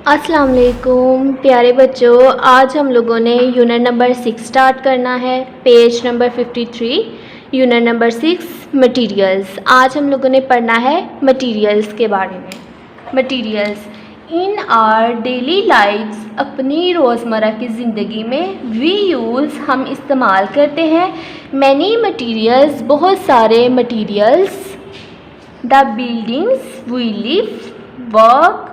अस्सलाम वालेकुम प्यारे बच्चों, आज हम लोगों ने यूनिट नंबर 6 स्टार्ट करना है। Page number 53, unit number 6 materials. आज हम लोगों ने पढ़ना है मटेरियल्स के बारे में। Materials in our daily lifes, अपनी रोज़मर्रा की ज़िंदगी में वी यूज़, हम इस्तेमाल करते हैं। मैनी मटेरियल्स, बहुत सारे materials. The buildings we live, work,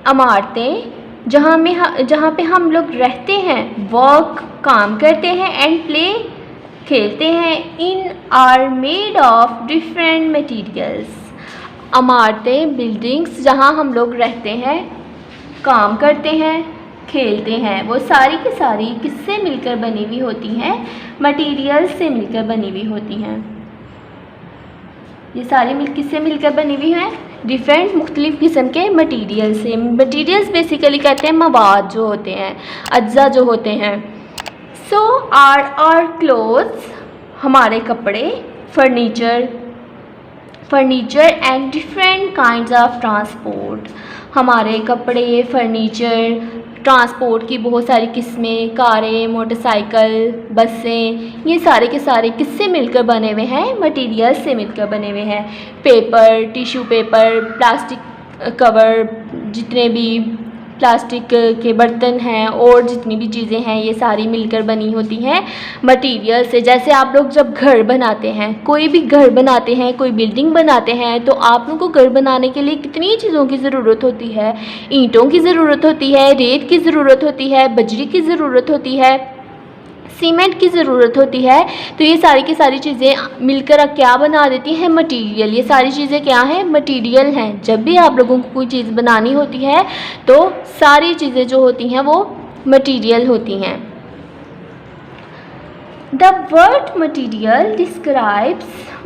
इमारतें जहाँ पे हम लोग रहते हैं, वर्क काम करते हैं, एंड प्ले खेलते हैं, इन are made of different materials. इमारतें, बिल्डिंग्स जहाँ हम लोग रहते हैं, काम करते हैं, खेलते हैं, वो सारी की सारी किससे मिलकर बनी हुई होती हैं? मटेरियल्स से मिलकर बनी हुई होती हैं। ये सारी किससे मिलकर बनी हुई हैं? डिफरेंट मुख्तलिफ़ किस्म के मटीरियल से। मटीरियल्स बेसिकली कहते हैं मवाद जो होते हैं, अज्जा जो होते हैं। सो आर क्लोथ्स, हमारे कपड़े, furniture and different kinds of transport, हमारे कपड़े, फर्नीचर, ट्रांसपोर्ट की बहुत सारी किस्में, कारें, मोटरसाइकिल, बसें, ये सारे के सारे किससे मिलकर बने हुए हैं? मटेरियल्स से मिलकर बने हुए हैं। Paper, tissue paper, plastic cover, जितने भी प्लास्टिक के बर्तन हैं और जितनी भी चीज़ें हैं, ये सारी मिलकर बनी होती हैं मटेरियल से। जैसे आप लोग जब घर बनाते हैं, कोई भी घर बनाते हैं, कोई बिल्डिंग बनाते हैं, तो आप लोगों को घर बनाने के लिए कितनी चीज़ों की ज़रूरत होती है? ईंटों की ज़रूरत होती है, रेत की ज़रूरत होती है, बजरी की ज़रूरत होती है, सीमेंट की ज़रूरत होती है। तो ये सारी की सारी चीज़ें मिलकर क्या बना देती हैं? मटेरियल। ये सारी चीज़ें क्या हैं? मटेरियल हैं। जब भी आप लोगों को कोई चीज़ बनानी होती है तो सारी चीज़ें जो होती हैं वो मटेरियल होती हैं। The word material describes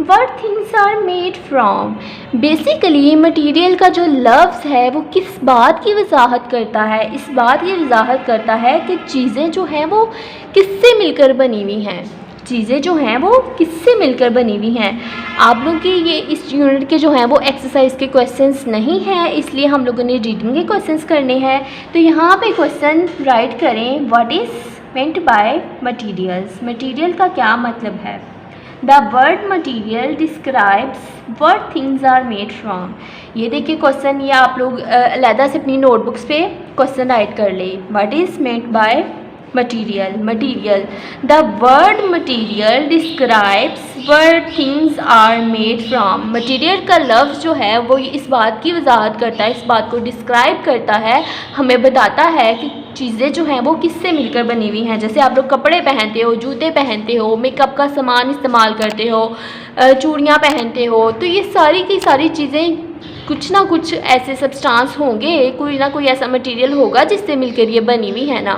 what things are made from. Basically material का जो लफ्ज़ है वो किस बात की वजाहत करता है? इस बात की वजाहत करता है कि चीज़ें जो हैं वो किससे मिलकर बनी हुई हैं। चीज़ें जो हैं वो किससे मिलकर बनी हुई हैं। आप लोगों के ये इस यूनिट के जो हैं वो एक्सरसाइज के क्वेश्चंस नहीं हैं, इसलिए हम लोगों ने रीडिंग के क्वेश्चंस करने हैं। तो यहाँ पे क्वेश्चन राइट करें, what is meant by materials, material का क्या मतलब है? The word material describes what things are made from. ये देखिए क्वेश्चन, ये आप लोग अलहदा से अपनी नोटबुक्स पे क्वेश्चन राइट कर ले। What is meant by material? Material, the word material describes what things are made from. Material का लफ्ज़ जो है वो इस बात की वजाहत करता है, इस बात को डिस्क्राइब करता है, हमें बताता है कि चीज़ें जो हैं वो किससे मिलकर बनी हुई हैं। जैसे आप लोग कपड़े पहनते हो, जूते पहनते हो, मेकअप का सामान इस्तेमाल करते हो, चूड़ियाँ पहनते हो, तो ये सारी की सारी चीज़ें कुछ ना कुछ ऐसे सब्सटेंस होंगे, कोई ना कोई ऐसा मटेरियल होगा जिससे मिलकर ये बनी हुई है ना।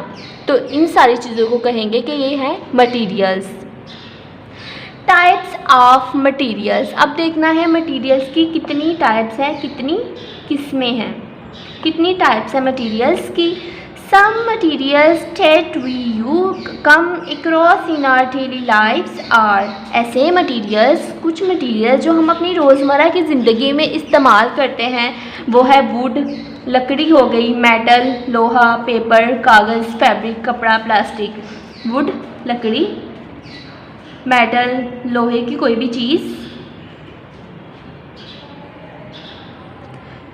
तो इन सारी चीज़ों को कहेंगे कि ये हैं मटेरियल्स। टाइप्स ऑफ मटेरियल्स, अब देखना है मटेरियल्स की कितनी टाइप्स हैं, कितनी किस्में हैं, कितनी टाइप्स हैं मटेरियल्स की। Some materials that we come across in our daily lives are, ऐसे मटेरियल्स, कुछ मटेरियल जो हम अपनी रोज़मर्रा की ज़िंदगी में इस्तेमाल करते हैं वो है वुड, लकड़ी हो गई, मेटल, लोहा, पेपर, कागज़, फैब्रिक, कपड़ा, प्लास्टिक। वुड, लकड़ी, मेटल, लोहे की कोई भी चीज़,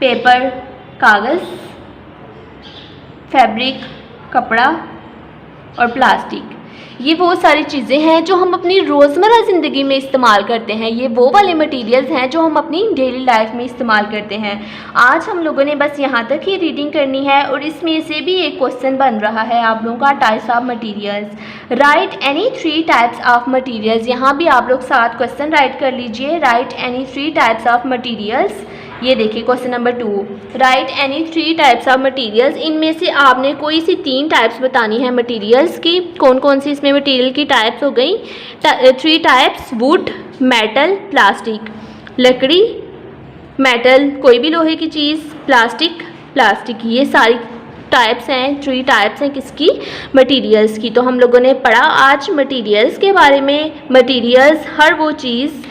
पेपर, कागज़, फैब्रिक, कपड़ा और प्लास्टिक। ये वो सारी चीज़ें हैं जो हम अपनी रोज़मर्रा ज़िंदगी में इस्तेमाल करते हैं। ये वो वाले मटेरियल्स हैं जो हम अपनी डेली लाइफ में इस्तेमाल करते हैं। आज हम लोगों ने बस यहाँ तक ही रीडिंग करनी है और इसमें से भी एक क्वेश्चन बन रहा है आप लोगों का, types of materials. Right any 3 types of materials. यहाँ भी आप लोग 7 क्वेश्चन राइट कर लीजिए। Right any 3 types of materials. ये देखिए question number 2, right any 3 types of materials. इनमें से आपने कोई सी 3 टाइप्स बतानी है मटेरियल्स की। कौन कौन सी इसमें मटेरियल की टाइप्स हो गई? 3 टाइप्स, वुड, मेटल, प्लास्टिक। लकड़ी, मेटल, कोई भी लोहे की चीज़, प्लास्टिक, प्लास्टिक। ये सारी टाइप्स हैं, 3 टाइप्स हैं किसकी? मटेरियल्स की। तो हम लोगों ने पढ़ा आज मटेरियल्स के बारे में। मटेरियल्स हर वो चीज़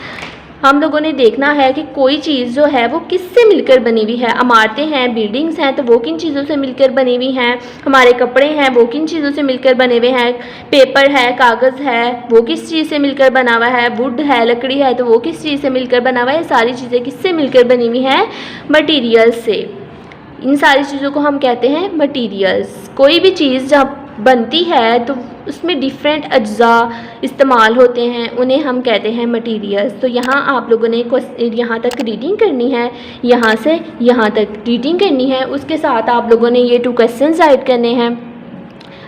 हम लोगों ने देखना है कि कोई चीज़ जो है वो किससे मिलकर बनी हुई है। इमारतें हैं, बिल्डिंग्स हैं, तो वो किन चीज़ों से मिलकर बनी हुई हैं। हमारे कपड़े हैं, वो किन चीज़ों से मिलकर बने हुए हैं। पेपर है, कागज़ है, वो किस चीज़ से मिलकर बना हुआ है। वुड है, लकड़ी है, तो वो किस चीज़ से मिलकर बना हुआ है। सारी चीज़ें किससे मिलकर बनी हुई हैं? मटीरियल्स से। इन सारी चीज़ों को हम कहते हैं मटीरियल्स। कोई भी चीज़ जब बनती है तो उसमें डिफरेंट अज्जा इस्तेमाल होते हैं, उन्हें हम कहते हैं मटीरियल्स। तो यहाँ आप लोगों ने यहाँ तक रीडिंग करनी है, यहाँ से यहाँ तक रीडिंग करनी है। उसके साथ आप लोगों ने ये 2 क्वेश्चंस राइट करने हैं।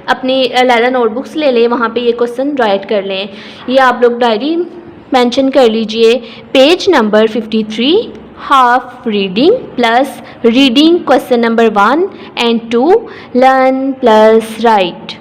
अपनी अलग नोटबुक्स ले लें, वहाँ पे ये क्वेश्चन राइट कर लें। ये आप लोग डायरी मेंशन कर लीजिए। Page number 53, half reading plus reading question number 1 and 2, learn plus right.